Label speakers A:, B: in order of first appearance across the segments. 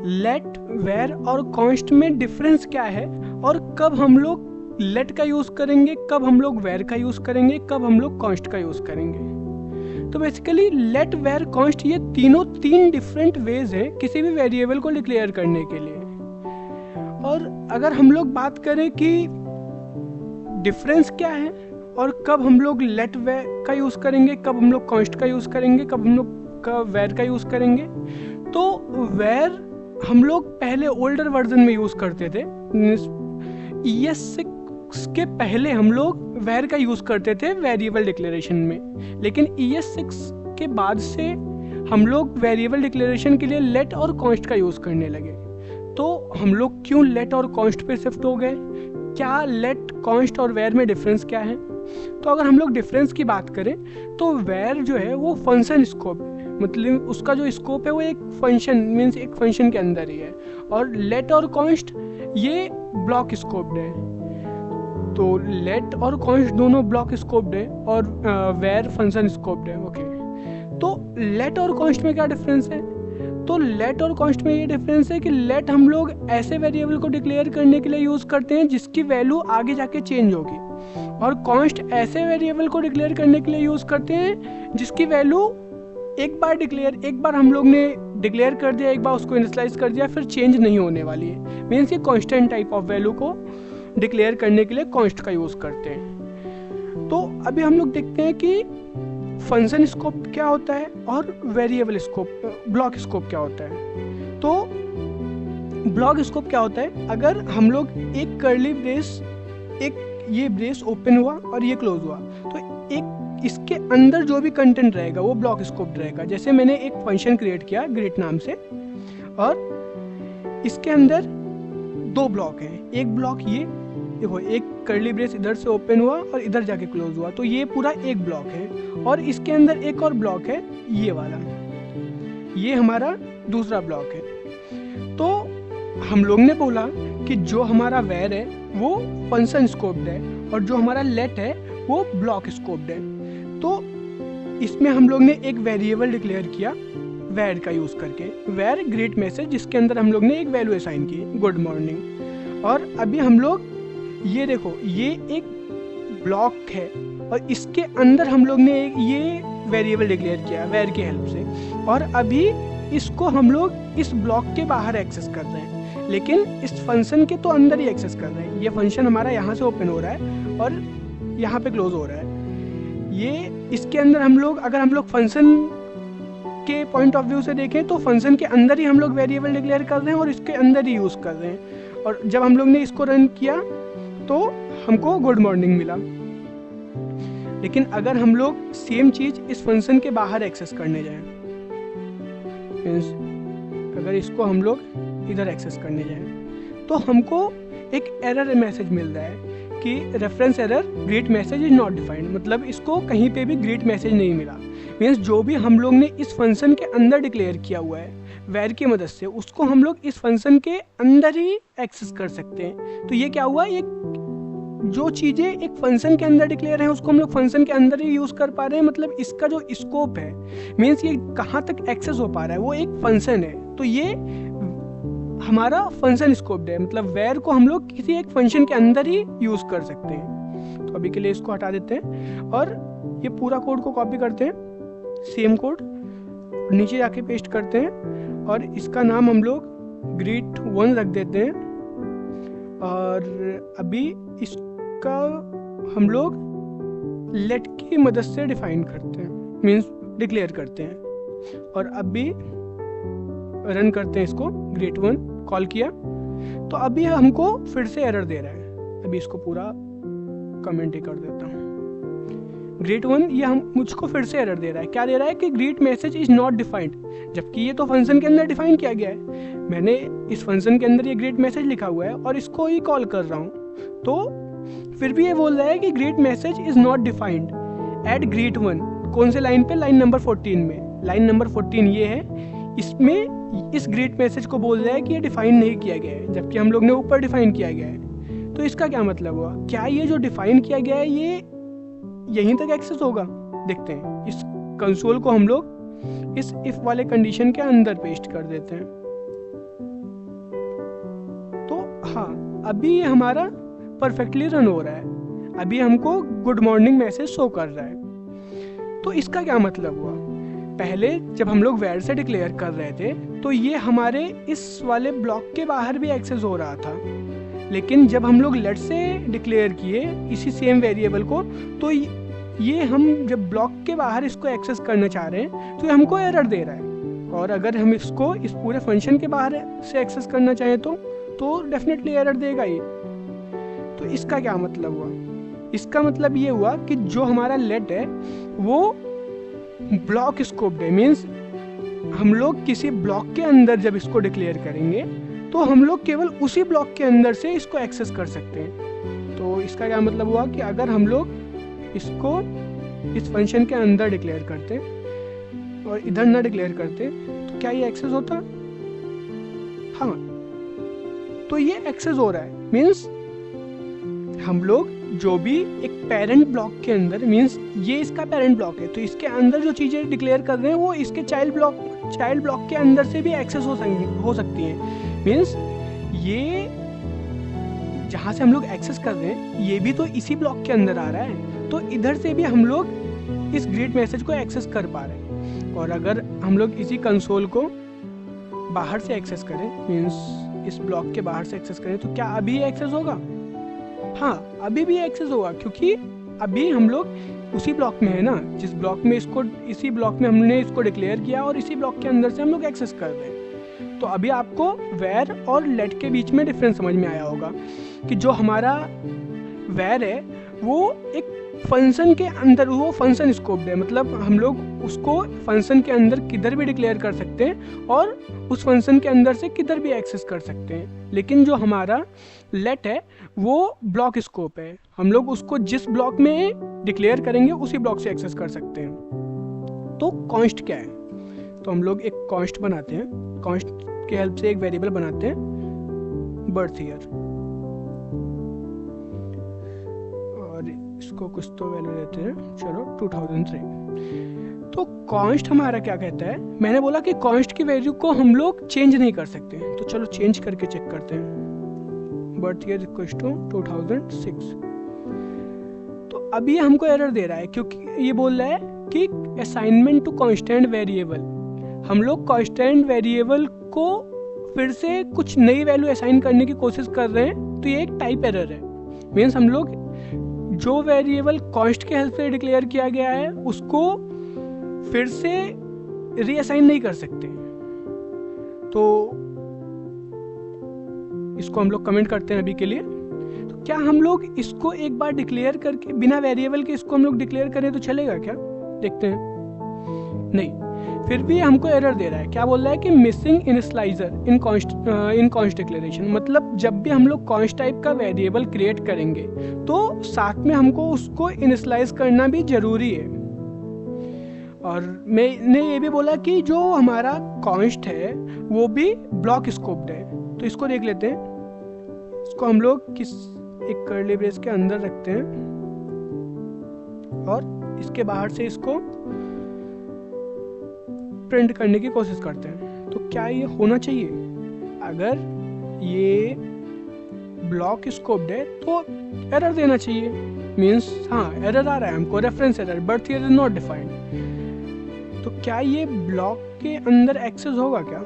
A: Late, where और const में difference क्या है और कब हम लोग लेट का यूज करेंगे, कब हम लोग वेर का यूज करेंगे, कब हम लोग कॉन्स्ट का यूज करेंगे। तो बेसिकली लेट, वेर, कॉन्स्ट ये तीनों तीन डिफरेंट वेज हैं किसी भी वेरिएबल को डिक्लेयर करने के लिए। और अगर हम लोग बात करें कि डिफरेंस क्या है और कब हम लोग लेट वेर का यूज करेंगे, कब हम लोग कॉन्स्ट का यूज करेंगे, कब हम लोग का वेर का यूज करेंगे, तो वेर हम लोग पहले ओल्डर वर्जन में यूज करते थे। ES6 के पहले हम लोग वेर का यूज करते थे वेरिएबल डिक्लेरेशन में, लेकिन ES6 के बाद से हम लोग वेरिएबल डिक्लेरेशन के लिए लेट और कॉन्स्ट का यूज करने लगे। तो हम लोग क्यों लेट और कॉन्स्ट पे शिफ्ट हो गए, क्या लेट, कॉन्स्ट और वेर में डिफरेंस क्या है? तो अगर हम लोग डिफरेंस की बात करें तो वेर जो है वो फंक्शन स्कोप है, मतलब उसका जो स्कोप है वो एक फंक्शन मीन्स एक फंक्शन के अंदर ही है, और लेट और कॉन्स्ट ये ब्लॉक स्कोप्ड है। तो लेट और कॉन्स्ट दोनों ब्लॉक स्कोप्ड है और वेर फंक्शन स्कोप्ड है। ओके, तो लेट और कॉन्स्ट में क्या डिफरेंस है? तो लेट और कॉन्स्ट में ये डिफरेंस है कि लेट हम लोग ऐसे वेरिएबल को डिक्लेयर करने के लिए यूज करते हैं जिसकी वैल्यू आगे जाके चेंज होगी, और कॉन्स्ट ऐसे वेरिएबल को डिक्लेयर करने के लिए यूज करते हैं जिसकी वैल्यू एक बार हम लोग ने डिक्लेयर कर दिया, एक बार उसको इनिशियलाइज कर दिया, फिर चेंज नहीं होने वाली है। मीन्स ये कांस्टेंट टाइप ऑफ वैल्यू को डिक्लेयर करने के लिए कॉन्स्ट का यूज करते हैं। तो अभी हम लोग देखते हैं कि फंक्शन स्कोप क्या होता है और वेरिएबल स्कोप, ब्लॉक स्कोप क्या होता है। तो ब्लॉक स्कोप क्या होता है? अगर हम लोग एक कर्ली ब्रेस, एक ये ब्रेस ओपन हुआ और ये क्लोज हुआ, तो एक इसके अंदर जो भी कंटेंट रहेगा वो ब्लॉक स्कोप रहेगा। जैसे मैंने एक फंक्शन क्रिएट किया ग्रीट नाम से, और इसके अंदर दो ब्लॉक हैं। एक ब्लॉक ये देखो, एक कर्ली ब्रेस इधर से ओपन हुआ और इधर जाके क्लोज हुआ, तो ये पूरा एक ब्लॉक है, और इसके अंदर एक और ब्लॉक है ये वाला, ये हमारा दूसरा ब्लॉक है। तो हम लोग ने बोला कि जो हमारा वेर है वो फंक्शन स्कोप्ड है और जो हमारा लेट है वो ब्लॉक स्कोप्ड है। तो इसमें हम लोग ने एक वेरिएबल डिक्लेयर किया वेर का यूज करके, वेर ग्रीट मैसेज, जिसके अंदर हम लोग ने एक वैल्यू असाइन की गुड मॉर्निंग। और अभी हम लोग ये देखो, ये एक ब्लॉक है और इसके अंदर हम लोग ने एक ये वेरिएबल डिक्लेयर किया वेर की हेल्प से, और अभी इसको हम लोग इस ब्लॉक के बाहर एक्सेस कर रहे हैं, लेकिन इस फंक्शन के तो अंदर ही एक्सेस कर रहे हैं। ये फंक्शन हमारा यहाँ से ओपन हो रहा है और यहाँ पे क्लोज हो रहा है। ये इसके अंदर हम लोग, अगर हम लोग फंक्शन के पॉइंट ऑफ व्यू से देखें तो फंक्शन के अंदर ही हम लोग वेरिएबल डिक्लेयर कर रहे हैं और इसके अंदर ही यूज़ कर रहे हैं। और जब हम लोग ने इसको रन किया तो हमको गुड मॉर्निंग मिला। लेकिन अगर हम लोग सेम चीज़ इस फंक्शन के बाहर एक्सेस करने जाएं, अगर इसको हम लोग इधर एक्सेस करने जाएं, तो हमको एक एरर मैसेज मिल रहा है कि reference error, greet message is not defined. मतलब इसको कहीं पे भी ग्रीट मैसेज नहीं मिला। मीन्स जो भी हम लोग ने इस फंक्शन के अंदर डिक्लेयर किया हुआ है वेर की मदद से, उसको हम लोग इस फंक्शन के अंदर ही एक्सेस कर सकते हैं। तो ये क्या हुआ, एक जो चीज़ें एक फंक्शन के अंदर डिक्लेयर हैं उसको हम लोग फंक्शन के अंदर ही यूज़ कर पा रहे हैं। मतलब इसका जो स्कोप है, मीन्स ये कहाँ तक एक्सेस हो पा रहा है, वो एक फंक्शन है। तो ये हमारा फंक्शन स्कोप्ड है, मतलब वेर को हम लोग किसी एक फंक्शन के अंदर ही यूज़ कर सकते हैं। तो अभी के लिए इसको हटा देते हैं और ये पूरा कोड को कॉपी करते हैं, सेम कोड नीचे जाके पेस्ट करते हैं और इसका नाम हम लोग greet1 रख देते हैं। और अभी इसका हम लोग लेट की मदद से डिफाइन करते हैं, मीन्स डिक्लेयर करते हैं। और अभी रन करते हैं इसको, greet1 कॉल किया तो अभी हमको फिर से एरर दे रहा है। अभी इसको पूरा कमेंट ही कर देता हूँ। greet1 ये हम मुझको फिर से एरर दे रहा है। क्या दे रहा है कि greet message is not defined, जबकि ये तो फंक्शन के अंदर डिफाइन किया गया है। मैंने इस फंक्शन के अंदर ये ग्रीट मैसेज लिखा हुआ है और इसको ही कॉल कर रहा हूँ, तो फिर भी ये बोल रहा है कि greet message is not defined at greet1। कौन से लाइन पे? लाइन नंबर 14 में। लाइन नंबर 14 ये है, इसमें इस ग्रीट मैसेज को बोल रहा है कि ये डिफाइन नहीं किया गया है, जबकि हम लोग ने ऊपर डिफाइन किया गया है। तो इसका क्या मतलब हुआ? क्या ये जो डिफाइन किया गया है ये यहीं तक एक्सेस होगा? देखते हैं। इस कंसोल को हम लोग इस इफ वाले कंडीशन के अंदर पेस्ट कर देते हैं। तो हाँ, अभी ये हमारा परफेक्टली रन हो रहा है, अभी हमको गुड मॉर्निंग मैसेज शो कर रहा है। तो इसका क्या मतलब हुआ, पहले जब हम लोग वेयर से डिक्लेयर कर रहे थे तो ये हमारे इस वाले ब्लॉक के बाहर भी एक्सेस हो रहा था, लेकिन जब हम लोग लेट से डिक्लेयर किए इसी सेम वेरिएबल को, तो ये हम जब ब्लॉक के बाहर इसको एक्सेस करना चाह रहे हैं तो ये हमको एरर दे रहा है। और अगर हम इसको इस पूरे फंक्शन के बाहर से एक्सेस करना चाहें तो डेफिनेटली एरर देगा ये। तो इसका क्या मतलब हुआ, इसका मतलब ये हुआ कि जो हमारा लेट है वो ब्लॉक स्कोप्ड है, मीन्स हम लोग किसी ब्लॉक के अंदर जब इसको डिक्लेयर करेंगे तो हम लोग केवल उसी ब्लॉक के अंदर से इसको एक्सेस कर सकते हैं। तो इसका क्या मतलब हुआ कि अगर हम लोग इसको इस फंक्शन के अंदर डिक्लेयर करते और इधर ना डिक्लेयर करते तो क्या ये एक्सेस होता? हाँ, तो ये एक्सेस हो रहा है, मीन्स हम लोग जो भी एक पेरेंट ब्लॉक के अंदर, मीन्स ये इसका पेरेंट ब्लॉक है तो इसके अंदर जो चीज़ें डिक्लेयर कर रहे हैं वो इसके चाइल्ड ब्लॉक के अंदर से भी एक्सेस हो सकती हैं। मीन्स ये जहाँ से हम लोग एक्सेस कर रहे हैं ये भी तो इसी ब्लॉक के अंदर आ रहा है, तो इधर से भी हम लोग इस ग्रीट मैसेज को एक्सेस कर पा रहे हैं। और अगर हम लोग इसी कंसोल को बाहर से एक्सेस करें, मीन्स इस ब्लॉक के बाहर से एक्सेस करें, तो क्या अभी एक्सेस होगा? हाँ, अभी भी एक्सेस होगा, क्योंकि अभी हम लोग उसी ब्लॉक में है ना, जिस ब्लॉक में इसी ब्लॉक में हमने इसको डिक्लेयर किया और इसी ब्लॉक के अंदर से हम लोग एक्सेस कर रहे हैं। तो अभी आपको वेयर और लेट के बीच में डिफरेंस समझ में आया होगा कि जो हमारा वेयर है वो एक फंक्शन के अंदर, वो फंक्शन स्कोप्ड है, मतलब हम लोग उसको फंक्शन के अंदर किधर भी डिक्लेयर कर सकते हैं और उस फंक्शन के अंदर से किधर भी एक्सेस कर सकते हैं। लेकिन जो हमारा लेट है वो ब्लॉक स्कोप है, हम लोग उसको जिस ब्लॉक में डिक्लेयर करेंगे उसी ब्लॉक से एक्सेस कर सकते हैं। तो कॉन्स्ट क्या है? तो हम लोग एक कॉन्स्ट बनाते हैं, कॉन्स्ट के हेल्प से एक वेरिएबल बनाते हैं बर्थ ईयर, और इसको कुछ तो वैल्यू देते हैं, चलो 2003। तो कॉन्स्ट हमारा क्या कहता है, मैंने बोला कि कॉन्स्ट की वैल्यू को हम लोग चेंज नहीं कर सकते, तो चलो चेंज करके चेक करते हैं। Birth year equal to 2006। तो अभी हमको एरर दे रहा है क्योंकि ये बोल रहा है कि असाइनमेंट टू कांस्टेंट वेरिएबल, हम लोग कांस्टेंट वेरिएबल को फिर से कुछ नई वैल्यू असाइन करने की कोशिश कर रहे हैं, तो ये एक टाइप एरर है। मीन्स हम लोग जो वेरिएबल कॉन्स्ट के हेल्प से डिक्लेयर किया गया है उसको फिर से रीअसाइन नहीं कर सकते। तो इसको हम लोग कमेंट करते हैं अभी के लिए। तो क्या हम लोग इसको एक बार डिक्लेयर करके बिना वेरिएबल के इसको हम लोग डिक्लेयर करें तो चलेगा क्या? देखते हैं। नहीं, फिर भी हमको एरर दे रहा है। क्या बोल रहा है कि मिसिंग इनिशियलाइजर इन कॉन्स्ट डिक्लेरेशन, मतलब जब भी हम लोग कॉन्स्ट टाइप का वेरिएबल क्रिएट करेंगे तो साथ में हमको उसको इनिशियलाइज करना भी जरूरी है। और मैंने ये भी बोला कि जो हमारा कॉन्स्ट है वो भी ब्लॉक स्कोप्ड है। तो इसको देख लेते हैं, इसको हम लोग एक कर्ली ब्रेस के अंदर रखते हैं और इसके बाहर से इसको प्रिंट करने की कोशिश करते हैं। तो क्या ये होना चाहिए? अगर ये ब्लॉक स्कोप्ड है तो एरर देना चाहिए। मीन्स हाँ, एरर आ रहा है हमको, reference error, birth year is not defined. तो क्या ये ब्लॉक के अंदर एक्सेस होगा क्या?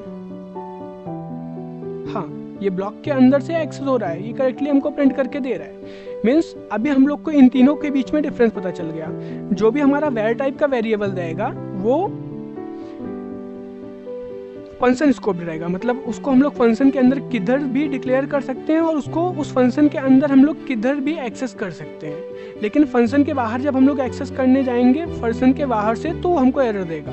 A: हाँ, ये ब्लॉक के अंदर से एक्सेस हो रहा है, ये करेक्टली हमको प्रिंट करके दे रहा है। मीन्स अभी हम लोग को इन तीनों के बीच में डिफरेंस पता चल गया। जो भी हमारा वेर टाइप का वेरिएबल रहेगा वो फंक्शन स्कोप रहेगा, मतलब उसको हम लोग फंक्शन के अंदर किधर भी डिक्लेयर कर सकते हैं और उसको उस फंक्शन के अंदर हम लोग किधर भी एक्सेस कर सकते हैं। लेकिन फंक्शन के बाहर जब हम लोग एक्सेस करने जाएंगे फंक्शन के बाहर से तो हमको एरर देगा।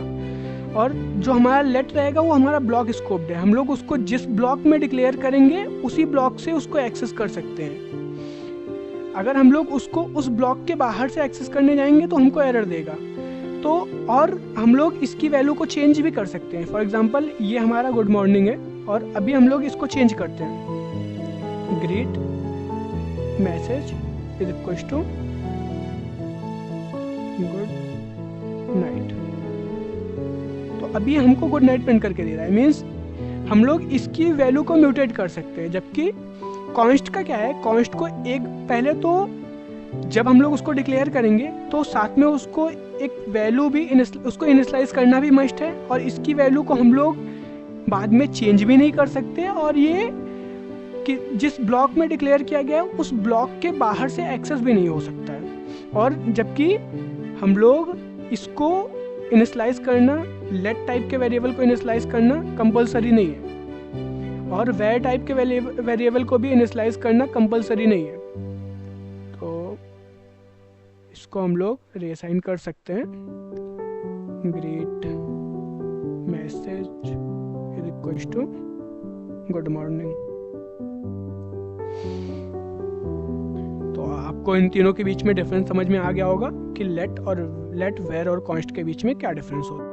A: और जो हमारा लेट रहेगा वो हमारा ब्लॉक स्कोप्ड है, हम लोग उसको जिस ब्लॉक में डिक्लेयर करेंगे उसी ब्लॉक से उसको एक्सेस कर सकते हैं। अगर हम लोग उसको उस ब्लॉक के बाहर से एक्सेस करने जाएंगे तो हमको एरर देगा। तो और हम लोग इसकी वैल्यू को चेंज भी कर सकते हैं। फॉर एग्जांपल ये हमारा गुड मॉर्निंग है और अभी हम लोग इसको चेंज करते हैं, greet message is equal to good night. अभी हमको गुड नाइट प्रिंट करके दे रहा है, मीन्स हम लोग इसकी वैल्यू को म्यूटेट कर सकते हैं। जबकि कॉन्स्ट का क्या है, कॉन्स्ट को एक पहले तो जब हम लोग उसको डिक्लेयर करेंगे तो साथ में उसको एक वैल्यू भी उसको इनिशियलाइज करना भी मस्ट है, और इसकी वैल्यू को हम लोग बाद में चेंज भी नहीं कर सकते, और ये कि जिस ब्लॉक में डिक्लेयर किया गया है उस ब्लॉक के बाहर से एक्सेस भी नहीं हो सकता है। और जबकि हम लोग इसको इनिशियलाइज करना, लेट टाइप के वेरिएबल को इनिशियलाइज करना कंपलसरी नहीं है, और वेर टाइप के वेरिएबल को भी इनिशियलाइज करना कंपलसरी नहीं है। तो इसको हम लोग रीअसाइन कर सकते हैं। Greet message is equals to good morning. तो आपको इन तीनों के बीच में डिफरेंस समझ में आ गया होगा कि लेट, वेर और कॉन्स्ट के बीच में क्या डिफरेंस होता है।